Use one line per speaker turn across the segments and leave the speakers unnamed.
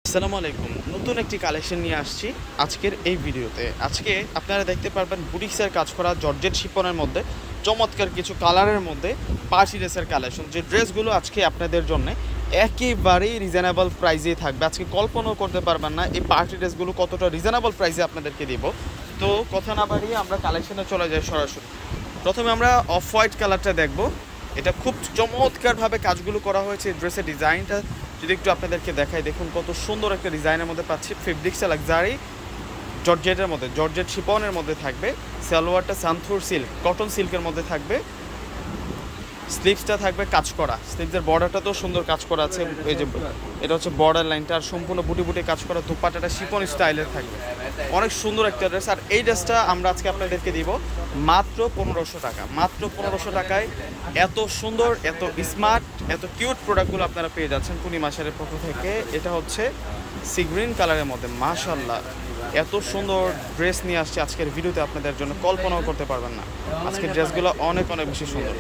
আসসালামু আলাইকুম। নতুন একটি কালেকশন নিয়ে আসছি আজকের এই ভিডিওতে। আজকে আপনারা দেখতে পারবেন বুটিক্সের কাজ করা জর্জেট শিপনের মধ্যে চমৎকার কিছু কালারের মধ্যে পার্টি ড্রেসের কালেকশন, যে ড্রেসগুলো আজকে আপনাদের জন্য একেবারেই রিজনেবল প্রাইসেই থাকবে। আজকে কল্পনাও করতে পারবেন না এই পার্টি ড্রেসগুলো কতটা রিজনেবল প্রাইসে আপনাদেরকে দিব। তো কথা না বাড়িয়ে আমরা কালেকশনে চলে যাই সরাসরি। প্রথমে আমরা অফ হোয়াইট কালারটা দেখব। এটা খুব চমৎকারভাবে কাজগুলো করা হয়েছে। ড্রেসের ডিজাইনটা যদি একটু আপনাদেরকে দেখাই, দেখুন কত সুন্দর একটা ডিজাইনের মধ্যে পাচ্ছি। ফেব্রিক্সটা লাক্সারি জর্জেটের মধ্যে, জর্জেট শিপনের মধ্যে থাকবে। সালোয়ারটা সানথুর সিল্ক, কটন সিল্কের মধ্যে থাকবে। স্লিভসটা থাকবে কাজ করা, স্লিভসের বর্ডারটাতেও সুন্দর কাজ করা আছে। এই যে এটা হচ্ছে বর্ডার লাইনটা, আর সম্পূর্ণ বুটি বুটি কাজ করা। দুপাট্টাটা শিপন স্টাইলের থাকবে, অনেক সুন্দর একটা ড্রেস। আর এই ড্রেসটা আমরা আজকে আপনাদেরকে দিব মাত্র 1500 টাকা। মাত্র 1500 টাকায় এত সুন্দর, এত স্মার্ট, এত কিউট প্রোডাক্টগুলো আপনারা পেয়ে যাচ্ছেন পূর্ণিমা শাড়ির পক্ষ থেকে। এটা হচ্ছে সি গ্রিন কালারের মধ্যে, মাশাআল্লাহ এত সুন্দর ড্রেস নিয়ে আসছে আজকের ভিডিওতে, আপনাদের জন্য কল্পনাও করতে পারবেন না। আজকের ড্রেসগুলো অনেক অনেক বেশি সুন্দর,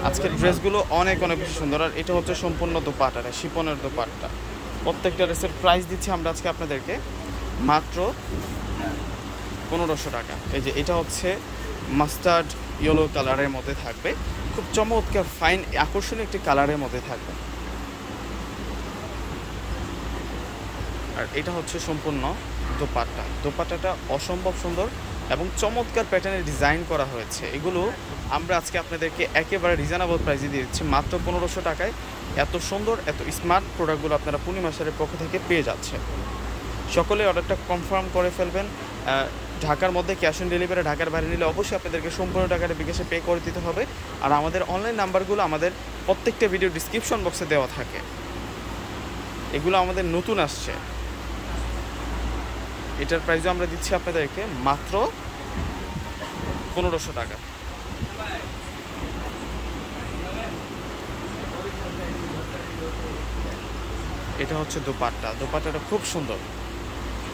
আজকের ড্রেসগুলো অনেক অনেক বেশি সুন্দর। আর এটা হচ্ছে সম্পূর্ণ দোপাট্টা, শিপনের দোপাট্টা। প্রত্যেকটা ড্রেসের প্রাইস দিচ্ছি আমরা আজকে আপনাদেরকে মাত্র 1500 টাকা। এই যে এটা হচ্ছে মাস্টার্ড ইয়েলো কালারের মধ্যে থাকবে, খুব চমৎকার ফাইন আকর্ষণীয় একটি কালারের মধ্যে থাকবে। আর এটা হচ্ছে সম্পূর্ণ দোপাট্টা। দোপাট্টাটা অসম্ভব সুন্দর এবং চমৎকার প্যাটার্নের ডিজাইন করা হয়েছে। এগুলো আমরা আজকে আপনাদেরকে একেবারে রিজনেবল প্রাইসে দিয়ে দিচ্ছি মাত্র 1500 টাকায়। এত সুন্দর, এত স্মার্ট প্রোডাক্টগুলো আপনারা পূর্ণিমা শাড়ির পক্ষ থেকে পেয়ে যাচ্ছে। সকলে অর্ডারটা কনফার্ম করে ফেলবেন। ঢাকার মধ্যে ক্যাশ অন ডেলিভারি, ঢাকার বাইরে নিলে অবশ্যই আপনাদেরকে সম্পূর্ণ টাকাটা বিকাশে পে করে দিতে হবে। আর আমাদের অনলাইন নাম্বারগুলো আমাদের প্রত্যেকটা ভিডিও ডিসক্রিপশন বক্সে দেওয়া থাকে। এগুলো আমাদের নতুন আসছে। এটার প্রাইসও আমরা দিচ্ছি আপনাদেরকে মাত্র 1500 টাকা। এটা হচ্ছে দোপাট্টা, দোপাট্টাটা খুব সুন্দর।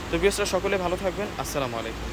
তো ভিউয়ার্সরা সকলে ভালো থাকবেন। আসসালামু আলাইকুম।